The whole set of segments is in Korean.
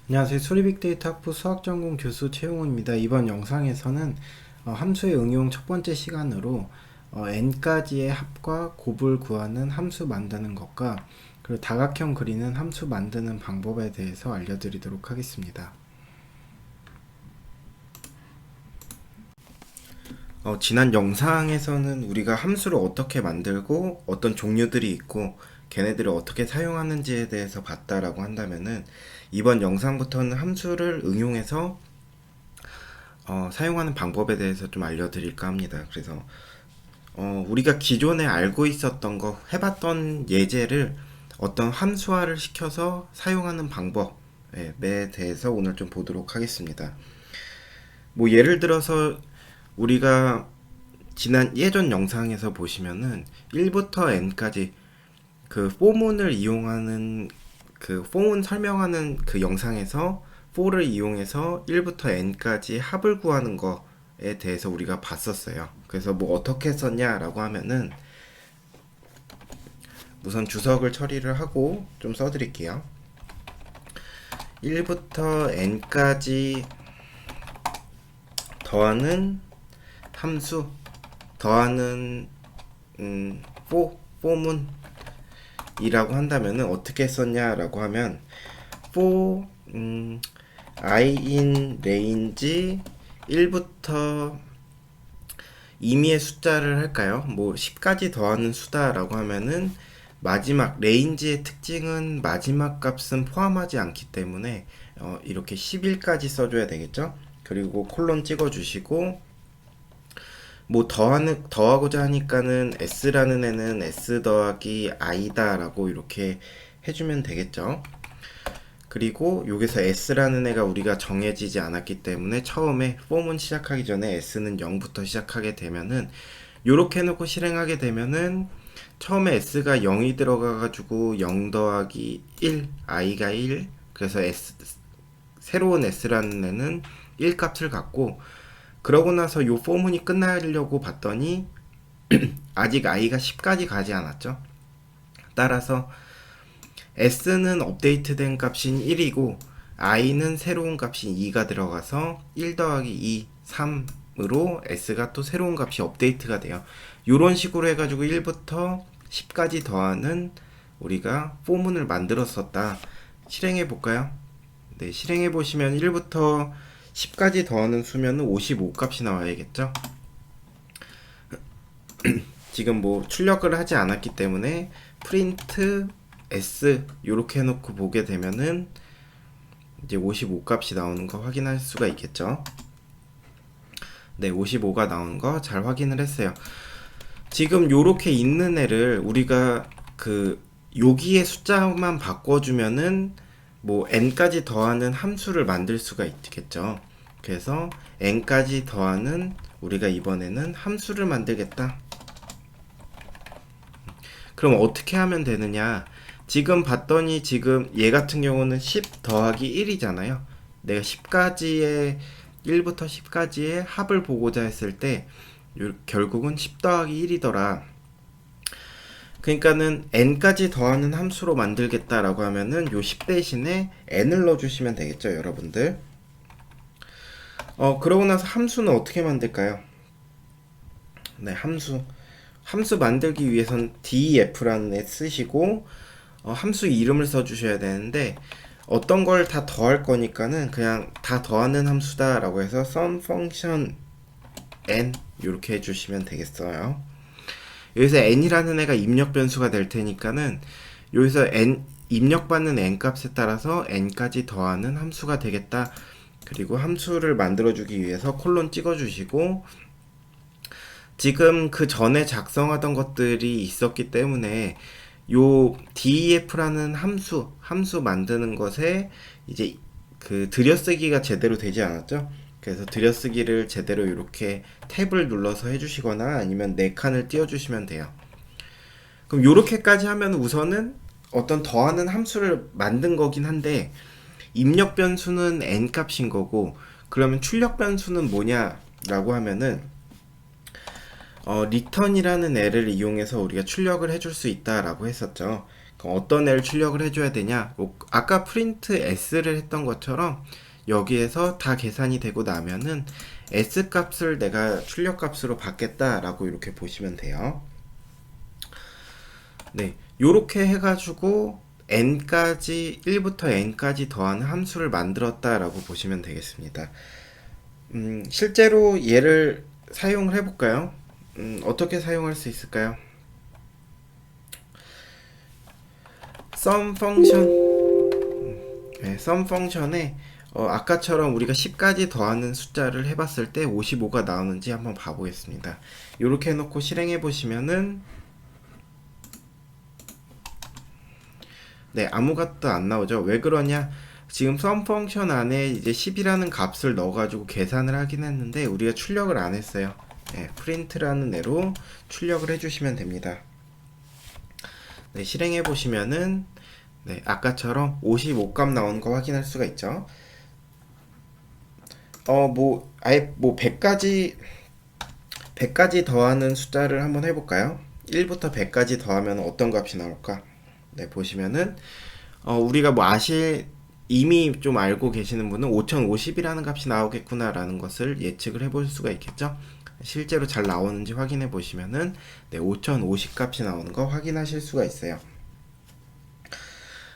안녕하세요. 수리빅데이터 학부 수학전공 교수 최용호입니다. 이번 영상에서는 함수의 응용 첫 번째 시간으로 n까지의 합과 곱을 구하는 함수 만드는 것과 그리고 다각형 그리는 함수 만드는 방법에 대해서 알려드리도록 하겠습니다. 지난 영상에서는 우리가 함수를 어떻게 만들고 어떤 종류들이 있고 걔네들을 어떻게 사용하는지에 대해서 봤다라고 한다면은 이번 영상부터는 함수를 응용해서 사용하는 방법에 대해서 좀 알려드릴까 합니다. 그래서 우리가 기존에 알고 있었던 거 해봤던 예제를 어떤 함수화를 시켜서 사용하는 방법에 대해서 오늘 좀 보도록 하겠습니다. 뭐 예를 들어서 우리가 지난 예전 영상에서 보시면은 1부터 n까지 그 포문을 이용하는 그 포문 설명하는 그 영상에서 for를 이용해서 1부터 n까지 합을 구하는 거에 대해서 우리가 봤었어요. 그래서 뭐 어떻게 썼냐라고 하면은 우선 주석을 처리를 하고 좀 써드릴게요. 1부터 n까지 더하는 함수 더하는 포문이라고 한다면은 어떻게 썼냐라고 하면 for i in range 1부터 임의의 숫자를 할까요? 뭐 10까지 더하는 수다라고 하면은 마지막 레인지의 특징은 마지막 값은 포함하지 않기 때문에 이렇게 11까지 써줘야 되겠죠? 그리고 콜론 찍어주시고 뭐 더하고자 하니까는 s라는 애는 s 더하기 i다라고 이렇게 해주면 되겠죠. 그리고 여기서 s라는 애가 우리가 정해지지 않았기 때문에 처음에 폼은 시작하기 전에 s는 0부터 시작하게 되면은 요렇게 해놓고 실행하게 되면은 처음에 s가 0이 들어가가지고 0 더하기 1 i가 1 그래서 새로운 s라는 애는 1 값을 갖고 그러고 나서 요 포문이 끝나려고 봤더니 아직 i가 10까지 가지 않았죠. 따라서 s는 업데이트된 값인 1이고 i는 새로운 값인 2가 들어가서 1 더하기 2, 3으로 s가 또 새로운 값이 업데이트가 돼요. 이런 식으로 해가지고 1부터 10까지 더하는 우리가 포문을 만들었었다. 실행해 볼까요? 네, 실행해 보시면 1부터 10까지 더하는 수면은 55 값이 나와야겠죠? 지금 뭐 출력을 하지 않았기 때문에 프린트 s 요렇게 해놓고 보게 되면은 이제 55 값이 나오는 거 확인할 수가 있겠죠. 네, 55가 나오는 거 잘 확인을 했어요. 지금 요렇게 있는 애를 우리가 그 여기에 숫자만 바꿔주면은 뭐 n까지 더하는 함수를 만들 수가 있겠죠. 그래서 n까지 더하는 우리가 이번에는 함수를 만들겠다. 그럼 어떻게 하면 되느냐? 지금 봤더니 지금 얘 같은 경우는 10 더하기 1이잖아요. 내가 10까지의 1부터 10까지의 합을 보고자 했을 때 결국은 10 더하기 1이더라. 그러니까는 n까지 더하는 함수로 만들겠다라고 하면은 요 10 대신에 n을 넣어주시면 되겠죠, 여러분들. 그러고 나서 함수는 어떻게 만들까요? 네, 함수 만들기 위해선 def라는 애 쓰시고 함수 이름을 써주셔야 되는데 어떤 걸 다 더할 거니까는 그냥 다 더하는 함수다 라고 해서 sum function n 이렇게 해주시면 되겠어요. 여기서 n이라는 애가 입력 변수가 될 테니까는 여기서 n 입력받는 n 값에 따라서 n까지 더하는 함수가 되겠다. 그리고 함수를 만들어주기 위해서 콜론 찍어주시고 지금 그 전에 작성하던 것들이 있었기 때문에 요 def라는 함수 만드는 것에 이제 그 들여쓰기가 제대로 되지 않았죠. 그래서 들여쓰기를 제대로 이렇게 탭을 눌러서 해주시거나 아니면 4칸을 띄워주시면 돼요. 그럼 요렇게까지 하면 우선은 어떤 더하는 함수를 만든 거긴 한데 입력 변수는 n 값인 거고 그러면 출력 변수는 뭐냐라고 하면은 return이라는 애를 이용해서 우리가 출력을 해줄 수 있다라고 했었죠. 그럼 어떤 애를 출력을 해줘야 되냐? 아까 프린트 s를 했던 것처럼 여기에서 다 계산이 되고 나면은 s 값을 내가 출력 값으로 받겠다라고 이렇게 보시면 돼요. 네, 요렇게 해가지고 n까지 1부터 n까지 더하는 함수를 만들었다라고 보시면 되겠습니다. 실제로 얘를 사용을 해볼까요? 어떻게 사용할 수 있을까요? sum 펑션, 네, sum 펑션에 아까처럼 우리가 10까지 더하는 숫자를 해봤을 때 55가 나오는지 한번 봐보겠습니다. 이렇게 해놓고 실행해 보시면은 네, 아무것도 안 나오죠. 왜 그러냐? 지금 sum 펑션 안에 이제 10이라는 값을 넣어가지고 계산을 하긴 했는데 우리가 출력을 안 했어요. 네, print라는 애로 출력을 해주시면 됩니다. 네, 실행해 보시면은 네, 아까처럼 55값 나오는 거 확인할 수가 있죠. 아예 100까지 더하는 숫자를 한번 해볼까요? 1부터 100까지 더하면 어떤 값이 나올까? 네, 보시면은, 우리가 이미 좀 알고 계시는 분은 5050이라는 값이 나오겠구나라는 것을 예측을 해볼 수가 있겠죠? 실제로 잘 나오는지 확인해 보시면은, 네, 5050 값이 나오는 거 확인하실 수가 있어요.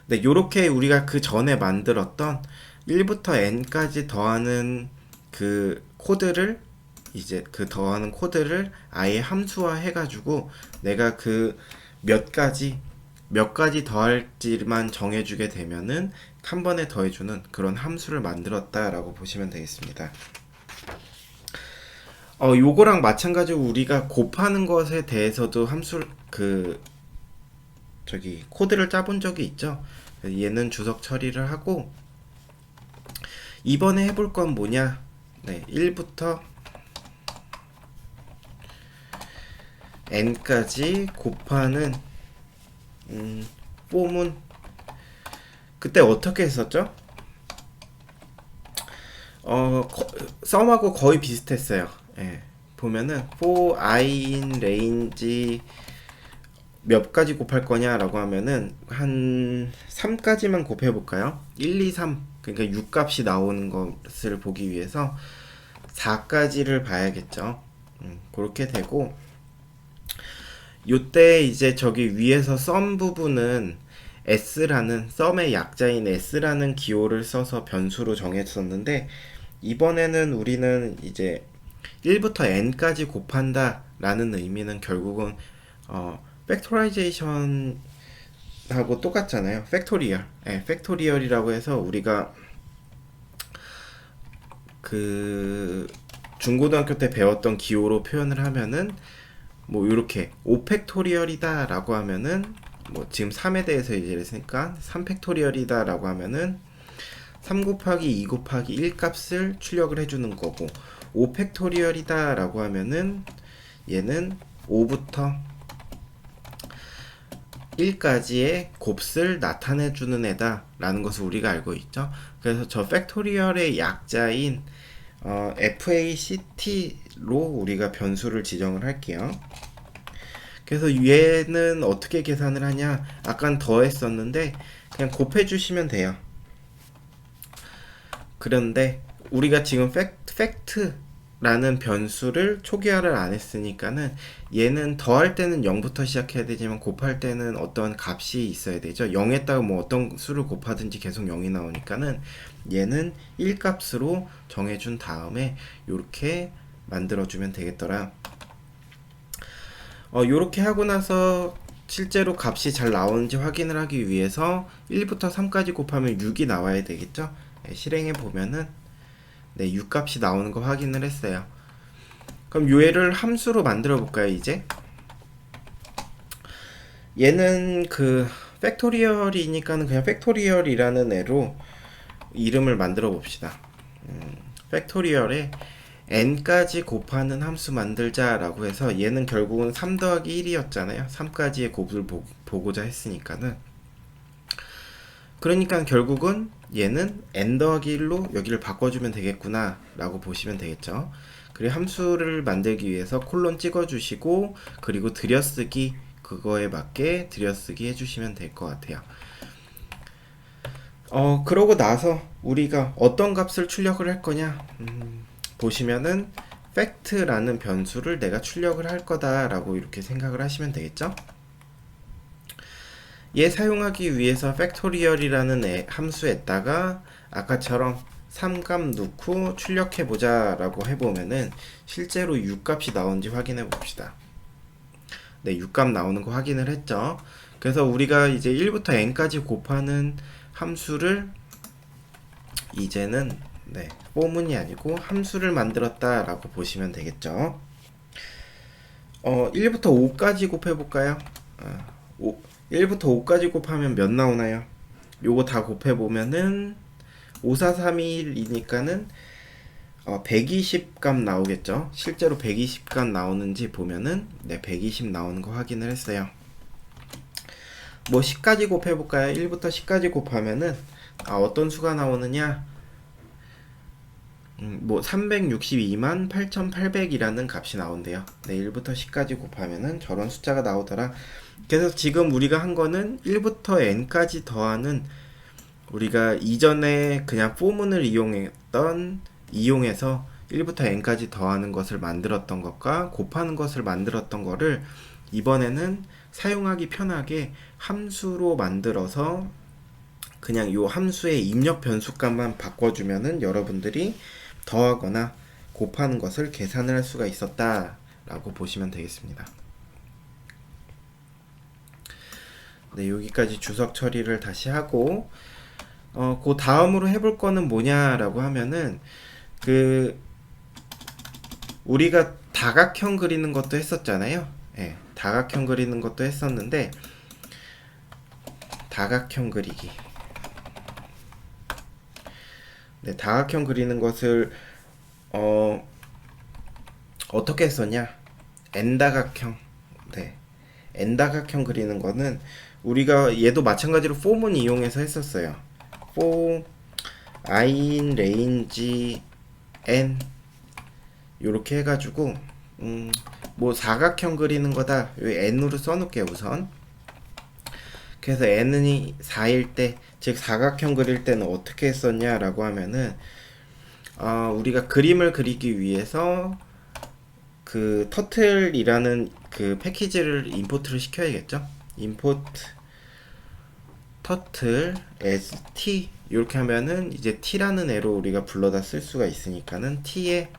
네, 요렇게 우리가 그 전에 만들었던 1부터 n까지 더하는 그 코드를 이제 그 더하는 코드를 아예 함수화 해가지고 내가 그 몇 가지 더할지만 정해주게 되면은 한 번에 더해주는 그런 함수를 만들었다라고 보시면 되겠습니다. 요거랑 마찬가지로 우리가 곱하는 것에 대해서도 코드를 짜본 적이 있죠. 얘는 주석 처리를 하고 이번에 해볼 건 뭐냐? 네, 1부터 n까지 곱하는 폼은 그때 어떻게 했었죠? 썸하고 거의 비슷했어요. 예, 보면은 for i in range 몇 가지 곱할 거냐라고 하면은 한 3까지만 곱해 볼까요? 1, 2, 3 그러니까 6 값이 나오는 것을 보기 위해서 4까지를 봐야겠죠. 그렇게 되고 요때 이제 저기 위에서 sum 부분은 sum의 약자인 s라는 기호를 써서 변수로 정했었는데 이번에는 우리는 이제 1부터 n까지 곱한다 라는 의미는 결국은 팩토라이제이션 하고 똑같잖아요. 팩토리얼. 네, 팩토리얼이라고 해서 우리가 그 중고등학교 때 배웠던 기호로 표현을 하면은 뭐 이렇게 5팩토리얼이다 라고 하면은 뭐 지금 3에 대해서 얘기를 했으니까 3팩토리얼이다 라고 하면은 3 곱하기 2 곱하기 1 값을 출력을 해주는 거고 5팩토리얼이다 라고 하면은 얘는 5부터 1까지의 곱을 나타내주는 애다 라는 것을 우리가 알고 있죠. 그래서 저 팩토리얼의 약자인 FACT로 우리가 변수를 지정을 할게요. 그래서 얘는 어떻게 계산을 하냐? 아까는 더했었는데 그냥 곱해주시면 돼요. 그런데 우리가 지금 팩트라는 변수를 초기화를 안 했으니까는 얘는 더할 때는 0부터 시작해야 되지만 곱할 때는 어떤 값이 있어야 되죠. 0에다가 뭐 어떤 수를 곱하든지 계속 0이 나오니까는 얘는 1 값으로 정해준 다음에 이렇게 만들어주면 되겠더라. 요렇게 하고 나서 실제로 값이 잘 나오는지 확인을 하기 위해서 1부터 3까지 곱하면 6이 나와야 되겠죠. 네, 실행해 보면은 네, 6 값이 나오는 거 확인을 했어요. 그럼 요 애를 함수로 만들어 볼까요, 이제? 얘는 그 팩토리얼이니까는 그냥 팩토리얼이라는 애로 이름을 만들어 봅시다. 팩토리얼에 n까지 곱하는 함수 만들자라고 해서 얘는 결국은 3 더하기 1이었잖아요. 3까지의 곱을 보고자 했으니까는 그러니까 결국은 얘는 n 더하기 1로 여기를 바꿔주면 되겠구나 라고 보시면 되겠죠. 그리고 함수를 만들기 위해서 콜론 찍어주시고 그리고 들여쓰기 그거에 맞게 들여쓰기 해주시면 될 것 같아요. 그러고 나서 우리가 어떤 값을 출력을 할 거냐, 보시면은 fact라는 변수를 내가 출력을 할 거다라고 이렇게 생각을 하시면 되겠죠. 얘 사용하기 위해서 팩토리얼이라는 함수에다가 아까처럼 3값 넣고 출력해보자 라고 해보면은 실제로 6값이 나오는지 확인해 봅시다. 네, 6값 나오는 거 확인을 했죠. 그래서 우리가 이제 1부터 n까지 곱하는 함수를 이제는 포문이 아니고 함수를 만들었다 라고 보시면 되겠죠. 1부터 5까지 곱해볼까요? 1부터 5까지 곱하면 몇 나오나요? 요거 다 곱해보면은 54321이니까는 120값 나오겠죠. 실제로 120값 나오는지 보면은 120 나오는 거 확인을 했어요. 뭐 10까지 곱해볼까요? 1부터 10까지 곱하면은 어떤 수가 나오느냐, 뭐 362만 8800이라는 값이 나온대요. 1부터 10까지 곱하면은 저런 숫자가 나오더라. 그래서 지금 우리가 한 거는 1부터 n까지 더하는, 우리가 이전에 그냥 포문을 이용해서 1부터 n까지 더하는 것을 만들었던 것과 곱하는 것을 만들었던 거를 이번에는 사용하기 편하게 함수로 만들어서 그냥 요 함수의 입력 변수값만 바꿔주면은 여러분들이 더하거나 곱하는 것을 계산을 할 수가 있었다 라고 보시면 되겠습니다. 네, 여기까지 주석 처리를 다시 하고, 그 다음으로 해볼 거는 뭐냐라고 하면은, 우리가 다각형 그리는 것도 했었잖아요. 예, 다각형 그리는 것도 했었는데, 다각형 그리기. 네, 다각형 그리는 것을, 어떻게 했었냐? n다각형. 네. n다각형 그리는 거는 우리가 얘도 마찬가지로 form은 이용해서 했었어요. for i인 range n 요렇게 해가지고 뭐 사각형 그리는 거다 n으로 써놓을게요 우선. 그래서 n이 4일 때, 즉 사각형 그릴 때는 어떻게 했었냐 라고 하면은 우리가 그림을 그리기 위해서 그 터틀이라는 그 패키지를 임포트를 시켜야겠죠. import turtle as t 이렇게 하면은 이제 t라는 애로 우리가 불러다 쓸 수가 있으니까는 t에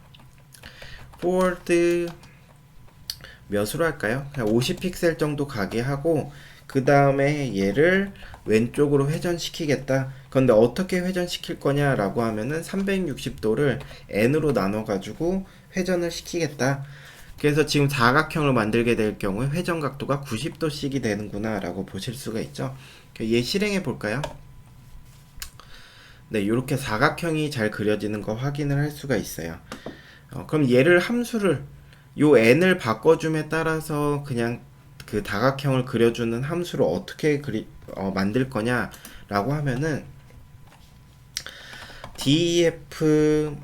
forward 몇으로 할까요? 그냥 50픽셀 정도 가게 하고 그 다음에 얘를 왼쪽으로 회전시키겠다. 그런데 어떻게 회전시킬 거냐 라고 하면은 360도를 n으로 나눠 가지고 회전을 시키겠다. 그래서 지금 사각형을 만들게 될 경우에 회전 각도가 90도씩이 되는구나 라고 보실 수가 있죠. 얘 실행해 볼까요? 네, 이렇게 사각형이 잘 그려지는 거 확인을 할 수가 있어요. 그럼 얘를 함수를 요 n을 바꿔줌에 따라서 그냥 그 다각형을 그려주는 함수를 어떻게 만들 거냐 라고 하면은 def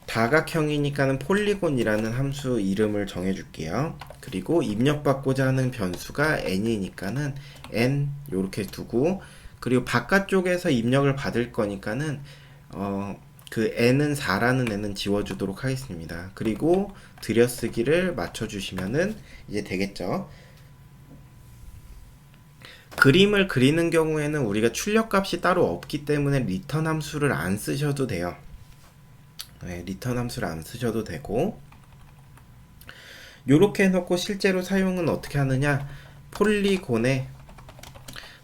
다각형이니까는 폴리곤이라는 함수 이름을 정해줄게요. 그리고 입력받고자 하는 변수가 n이니까는 n 요렇게 두고, 그리고 바깥쪽에서 입력을 받을 거니까는 그 n은 4라는 n은 지워주도록 하겠습니다. 그리고 들여쓰기를 맞춰주시면은 이제 되겠죠. 그림을 그리는 경우에는 우리가 출력값이 따로 없기 때문에 리턴 함수를 안 쓰셔도 돼요. 네, 리턴 함수를 안 쓰셔도 되고, 요렇게 해놓고 실제로 사용은 어떻게 하느냐, 폴리곤에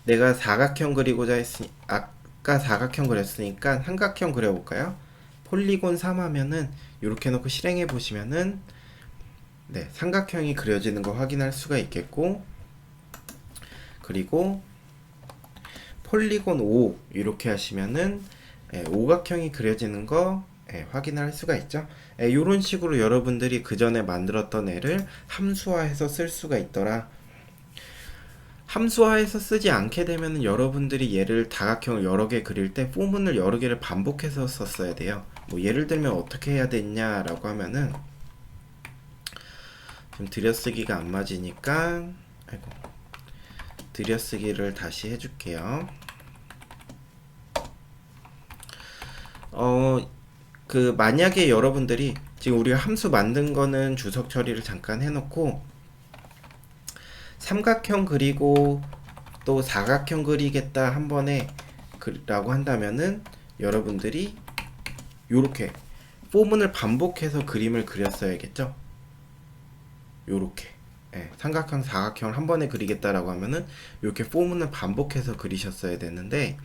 내가 사각형 그리고자 했으니 아까 사각형 그렸으니까 삼각형 그려볼까요? 폴리곤 3 하면은 요렇게 해놓고 실행해 보시면은 삼각형이 그려지는 거 확인할 수가 있겠고, 그리고 폴리곤 5 이렇게 하시면은 오각형이 그려지는 거 확인할 수가 있죠. 이런 식으로 여러분들이 그 전에 만들었던 애를 함수화해서 쓸 수가 있더라. 함수화해서 쓰지 않게 되면 여러분들이 얘를 다각형을 여러 개 그릴 때 포문을 여러 개를 반복해서 썼어야 돼요. 뭐 예를 들면 어떻게 해야 되냐라고 하면은 좀 들여쓰기가 안 맞으니까 아이고, 들여쓰기를 다시 해줄게요. 만약에 여러분들이 지금 우리가 함수 만든 거는 주석 처리를 잠깐 해놓고 삼각형 그리고 또 사각형 그리겠다 한 번에 라고 한다면은 여러분들이 요렇게 포문을 반복해서 그림을 그렸어야겠죠. 요렇게 삼각형 사각형을 한 번에 그리겠다라고 하면은 이렇게 포문을 반복해서 그리셨어야 되는데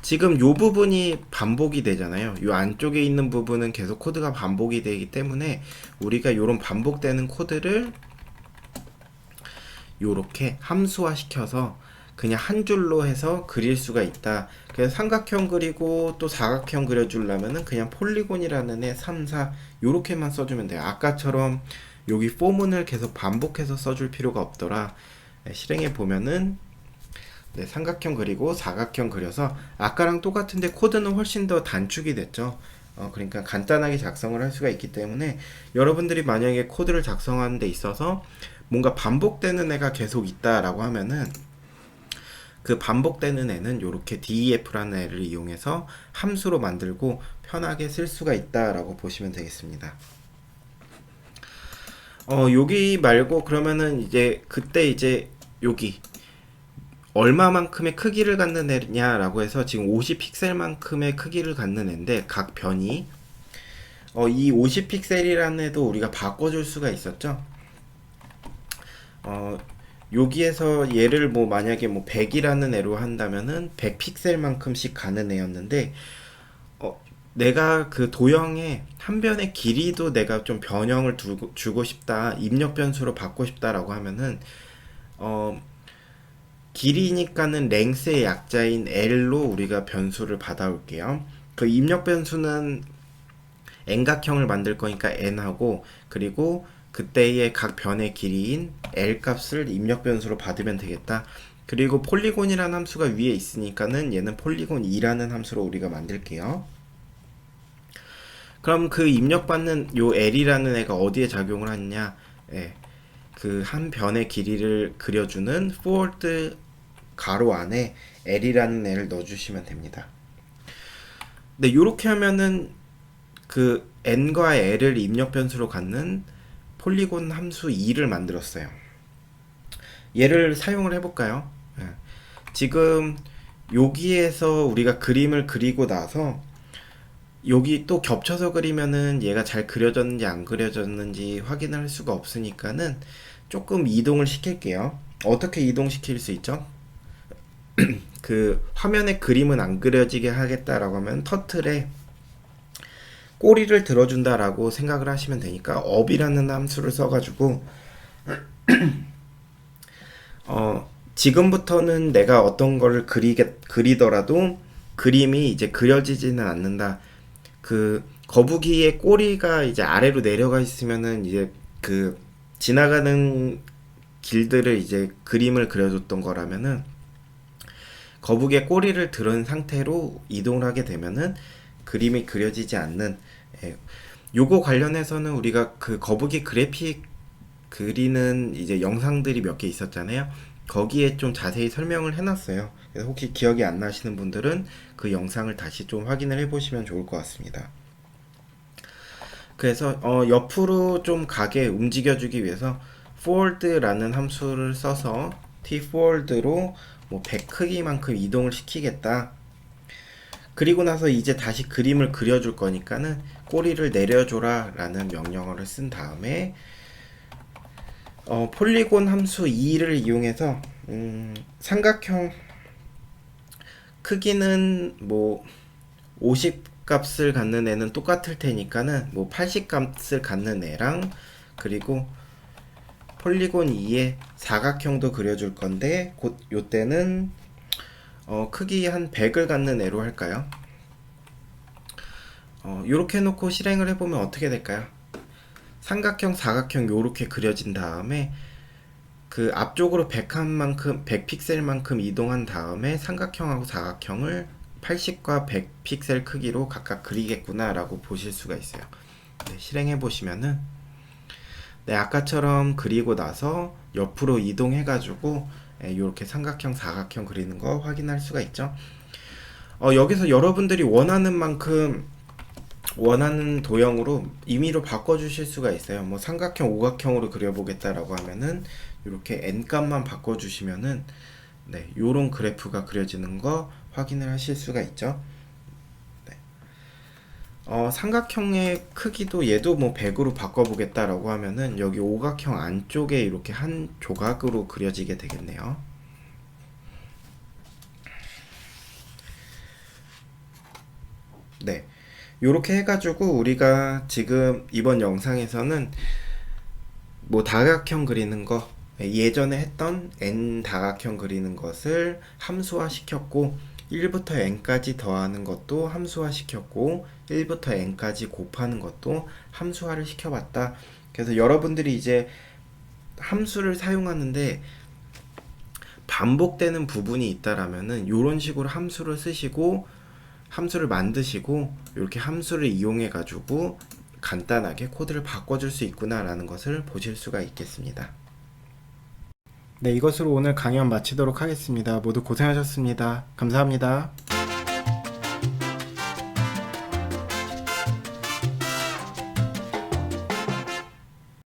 지금 요 부분이 반복이 되잖아요. 요 안쪽에 있는 부분은 계속 코드가 반복이 되기 때문에 우리가 요런 반복되는 코드를 요렇게 함수화 시켜서 그냥 한 줄로 해서 그릴 수가 있다. 그래서 삼각형 그리고 또 사각형 그려주려면은 그냥 폴리곤이라는 애 3, 4 요렇게만 써주면 돼요. 아까처럼 여기 포문을 계속 반복해서 써줄 필요가 없더라. 실행해 보면은 삼각형 그리고 사각형 그려서 아까랑 똑같은데 코드는 훨씬 더 단축이 됐죠. 그러니까 간단하게 작성을 할 수가 있기 때문에 여러분들이 만약에 코드를 작성하는 데 있어서 뭔가 반복되는 애가 계속 있다라고 하면은 그 반복되는 애는 이렇게 def라는 애를 이용해서 함수로 만들고 편하게 쓸 수가 있다라고 보시면 되겠습니다. 여기 말고 그러면은 이제 그때 이제 여기 얼마만큼의 크기를 갖는 애냐라고 해서 지금 50픽셀만큼의 크기를 갖는 애인데 각 변이 이 50픽셀이라는 애도 우리가 바꿔줄 수가 있었죠. 여기에서 얘를 뭐 만약에 뭐 100이라는 애로 한다면은 100픽셀만큼씩 가는 애였는데 내가 그 도형의 한 변의 길이도 내가 좀 변형을 주고 싶다, 입력 변수로 받고 싶다라고 하면은 길이니까는 랭스의 약자인 L로 우리가 변수를 받아올게요. 그 입력 변수는 N각형을 만들 거니까 N하고 그리고 그때의 각 변의 길이인 L 값을 입력 변수로 받으면 되겠다. 그리고 폴리곤이라는 함수가 위에 있으니까는 얘는 폴리곤 2라는 함수로 우리가 만들게요. 그럼 그 입력받는 요 L이라는 애가 어디에 작용을 하느냐? 그 한 변의 길이를 그려주는 forward 가로 안에 L이라는 애를 넣어주시면 됩니다. 근데 요렇게 하면은 그 N과 L을 입력 변수로 갖는 폴리곤 함수 2를 만들었어요. 얘를 사용을 해볼까요? 지금 여기에서 우리가 그림을 그리고 나서 여기 또 겹쳐서 그리면은 얘가 잘 그려졌는지 안 그려졌는지 확인할 수가 없으니까는 조금 이동을 시킬게요. 어떻게 이동시킬 수 있죠? 그 화면에 그림은 안 그려지게 하겠다라고 하면 터틀에 꼬리를 들어준다라고 생각을 하시면 되니까 업이라는 함수를 써가지고 지금부터는 내가 어떤 거를 그리더라도 그림이 이제 그려지지는 않는다. 그 거북이의 꼬리가 이제 아래로 내려가 있으면은 이제 그 지나가는 길들을 이제 그림을 그려줬던 거라면은 거북이의 꼬리를 들은 상태로 이동을 하게 되면은 그림이 그려지지 않는 요거 관련해서는 우리가 그 거북이 그래픽 그리는 이제 영상들이 몇 개 있었잖아요. 거기에 좀 자세히 설명을 해놨어요. 그래서 혹시 기억이 안 나시는 분들은 그 영상을 다시 좀 확인을 해보시면 좋을 것 같습니다. 그래서 옆으로 좀 가게 움직여주기 위해서 forward라는 함수를 써서 tforward로 뭐 100 크기만큼 이동을 시키겠다. 그리고 나서 이제 다시 그림을 그려줄 거니까는 꼬리를 내려줘라 라는 명령어를 쓴 다음에 폴리곤 함수 2를 이용해서 삼각형 크기는 뭐 50 값을 갖는 애는 똑같을 테니까는 뭐 80 값을 갖는 애랑 그리고 폴리곤 2에 사각형도 그려줄 건데 요때는 크기 한 100을 갖는 애로 할까요? 요렇게 해놓고 실행을 해보면 어떻게 될까요? 삼각형, 사각형 요렇게 그려진 다음에 그 앞쪽으로 100한 100픽셀만큼 이동한 다음에 삼각형하고 사각형을 80과 100 픽셀 크기로 각각 그리겠구나 라고 보실 수가 있어요. 실행해 보시면은 네, 아까처럼 그리고 나서 옆으로 이동해가지고 이렇게 삼각형, 사각형 그리는 거 확인할 수가 있죠. 여기서 여러분들이 원하는 만큼 원하는 도형으로 임의로 바꿔주실 수가 있어요. 뭐 삼각형, 오각형으로 그려보겠다라고 하면은 이렇게 n 값만 바꿔주시면은 네, 요런 그래프가 그려지는 거 확인을 하실 수가 있죠. 네. 삼각형의 크기도 얘도 뭐 100으로 바꿔보겠다라고 하면은 여기 오각형 안쪽에 이렇게 한 조각으로 그려지게 되겠네요. 네. 요렇게 해가지고 우리가 지금 이번 영상에서는 뭐 다각형 그리는 거 예전에 했던 n 다각형 그리는 것을 함수화 시켰고 1부터 n까지 더하는 것도 함수화 시켰고 1부터 n까지 곱하는 것도 함수화를 시켜봤다. 그래서 여러분들이 이제 함수를 사용하는데 반복되는 부분이 있다라면은 이런 식으로 함수를 쓰시고 함수를 만드시고 이렇게 함수를 이용해 가지고 간단하게 코드를 바꿔줄 수 있구나라는 것을 보실 수가 있겠습니다. 네, 이것으로 오늘 강연 마치도록 하겠습니다. 모두 고생하셨습니다. 감사합니다.